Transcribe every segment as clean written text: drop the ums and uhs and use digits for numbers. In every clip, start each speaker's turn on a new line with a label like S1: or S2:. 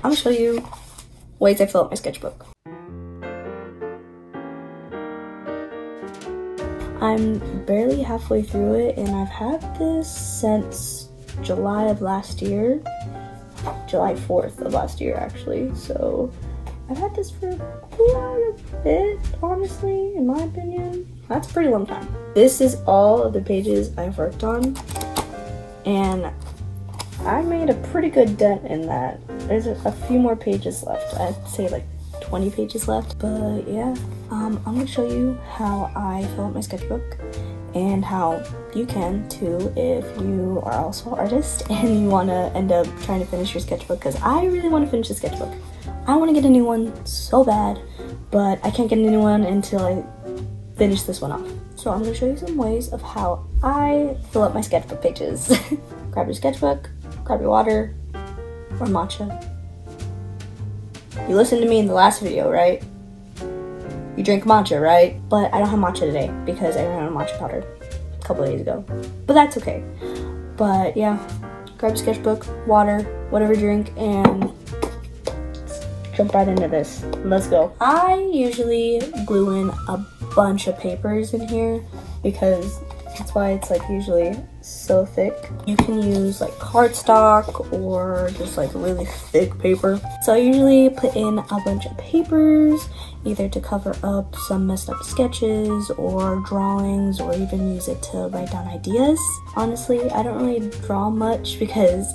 S1: I'm gonna show you ways I fill up my sketchbook. I'm barely halfway through it, and I've had this since July of last year. July 4th of last year, actually. So I've had this for quite a bit, honestly, in my opinion. That's a pretty long time. This is all of the pages I've worked on, and I made a pretty good dent in that. There's a few more pages left. I'd say like 20 pages left, but yeah. I'm gonna show you how I fill up my sketchbook and how you can too if you are also an artist and you want to end up trying to finish your sketchbook, because I really want to finish the sketchbook. I want to get a new one so bad, but I can't get a new one until I finish this one off. So I'm going to show you some ways of how I fill up my sketchbook pages. Grab your sketchbook, grab your water, or matcha. You listened to me in the last video, right? You drink matcha, right? But I don't have matcha today because I ran out of matcha powder a couple of days ago. But that's okay. But yeah, grab a sketchbook, water, whatever you drink, and jump right into this. Let's go. I usually glue in a bunch of papers in here because that's why it's like usually so thick. You can use like cardstock or just like really thick paper. So I usually put in a bunch of papers, either to cover up some messed up sketches or drawings, or even use it to write down ideas. Honestly, I don't really draw much because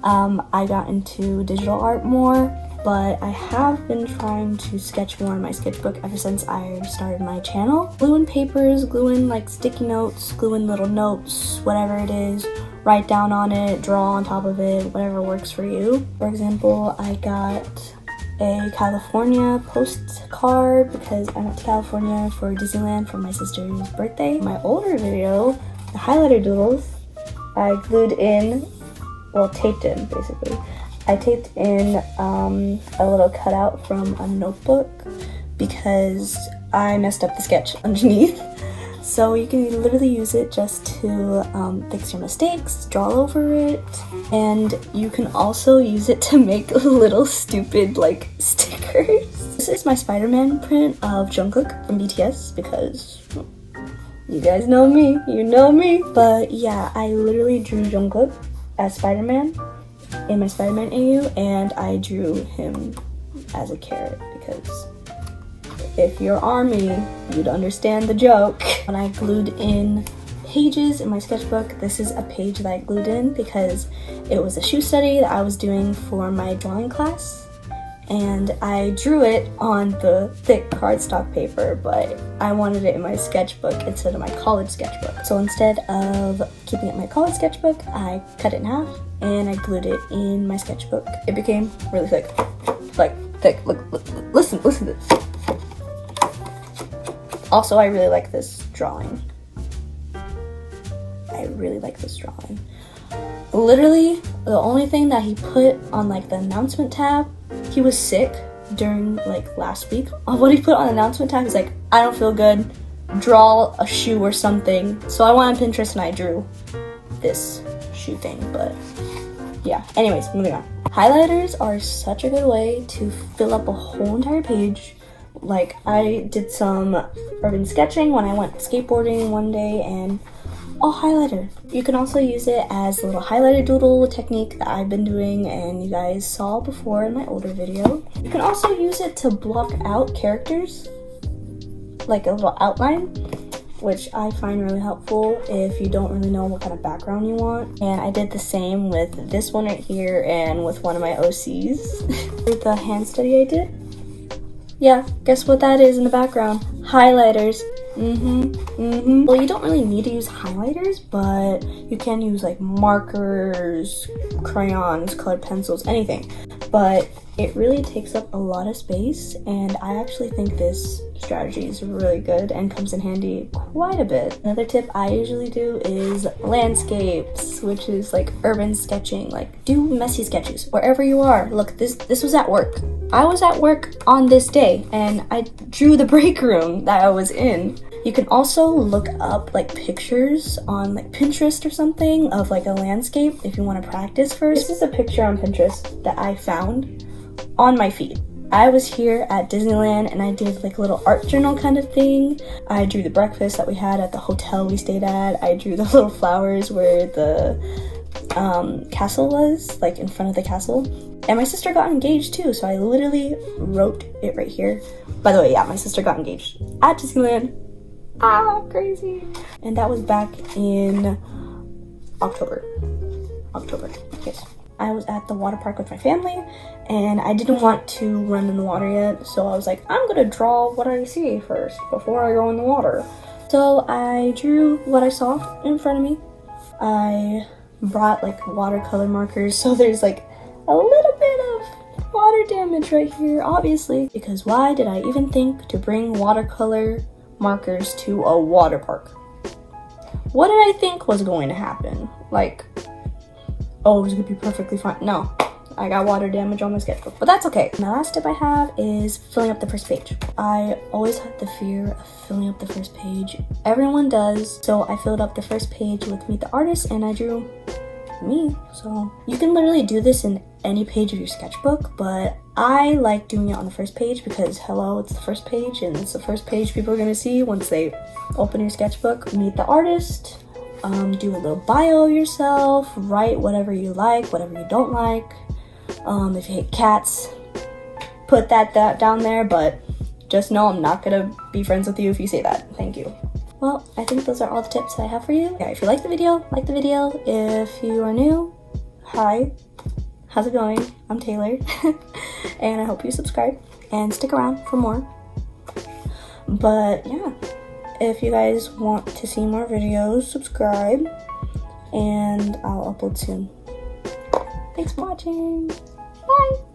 S1: I got into digital art more, but I have been trying to sketch more in my sketchbook ever since I started my channel. Glue in papers, glue in like sticky notes, glue in little notes, whatever it is, write down on it, draw on top of it, whatever works for you. For example, I got a California postcard because I went to California for Disneyland for my sister's birthday. My older video, the highlighter doodles, I glued in, well, taped in basically. I taped in a little cutout from a notebook because I messed up the sketch underneath. So you can literally use it just to fix your mistakes, draw over it, and you can also use it to make little stupid like stickers. This is my Spider-Man print of Jungkook from BTS because you guys know me, you know me. But yeah, I literally drew Jungkook as Spider-Man in my Spider-Man AU, and I drew him as a carrot because if you're Army, you'd understand the joke. When I glued in pages in my sketchbook, this is a page that I glued in because it was a shoe study that I was doing for my drawing class, and I drew it on the thick cardstock paper, but I wanted it in my sketchbook instead of my college sketchbook. So instead of keeping it in my college sketchbook, I cut it in half and I glued it in my sketchbook. It became really thick, like thick. Look, listen to this. Also, I really like this drawing. I really like this drawing. Literally, the only thing that he put on like the announcement tab, he was sick during like last week. What he put on the announcement tab is like, I don't feel good, draw a shoe or something. So I went on Pinterest and I drew this shoe thing, but yeah. Anyways, moving on. Highlighters are such a good way to fill up a whole entire page. Like, I did some urban sketching when I went skateboarding one day, and all highlighter. You can also use it as a little highlighter doodle technique that I've been doing and you guys saw before in my older video. You can also use it to block out characters, like a little outline, which I find really helpful if you don't really know what kind of background you want. And I did the same with this one right here and with one of my OCs. With the hand study I did. Yeah, guess what that is in the background? Highlighters. Well, you don't really need to use highlighters, but you can use like markers, crayons, colored pencils, anything. But it really takes up a lot of space, and I actually think this strategy is really good and comes in handy quite a bit. Another tip I usually do is landscapes, which is like urban sketching. Like, do messy sketches wherever you are. Look, this was at work. I was at work on this day and I drew the break room that I was in. You can also look up like pictures on like Pinterest or something of like a landscape if you want to practice first. This is a picture on Pinterest that I found on my feed. I was here at Disneyland and I did like a little art journal kind of thing. I drew the breakfast that we had at the hotel we stayed at. I drew the little flowers where the castle was, like in front of the castle. And my sister got engaged too, so I literally wrote it right here. By the way, yeah, my sister got engaged at Disneyland. Ah, crazy. And that was back in October, yes. I was at the water park with my family and I didn't want to run in the water yet, so I was like, I'm gonna draw what I see first before I go in the water. So I drew what I saw in front of me. I brought like watercolor markers, so there's like a little bit of water damage right here, obviously, because why did I even think to bring watercolor markers to a water park? What did I think was going to happen? Like, oh, it was gonna be perfectly fine. No, I got water damage on my sketchbook, but that's okay. My last tip I have is filling up the first page. I always had the fear of filling up the first page. Everyone does, so I filled up the first page with Meet the Artist and I drew me. So you can literally do this in any page of your sketchbook, but I like doing it on the first page because hello, it's the first page and it's the first page people are gonna see once they open your sketchbook. Meet the artist. Do a little bio of yourself, write whatever you like, whatever you don't like. If you hate cats, put that down there, but just know I'm not gonna be friends with you if you say that. Thank you. Well, I think those are all the tips I have for you. Yeah, if you like the video, like the video. If you are new, hi, how's it going? I'm Taylor, and I hope you subscribe and stick around for more. But yeah. If you guys want to see more videos, subscribe, and I'll upload soon. Thanks for watching. Bye!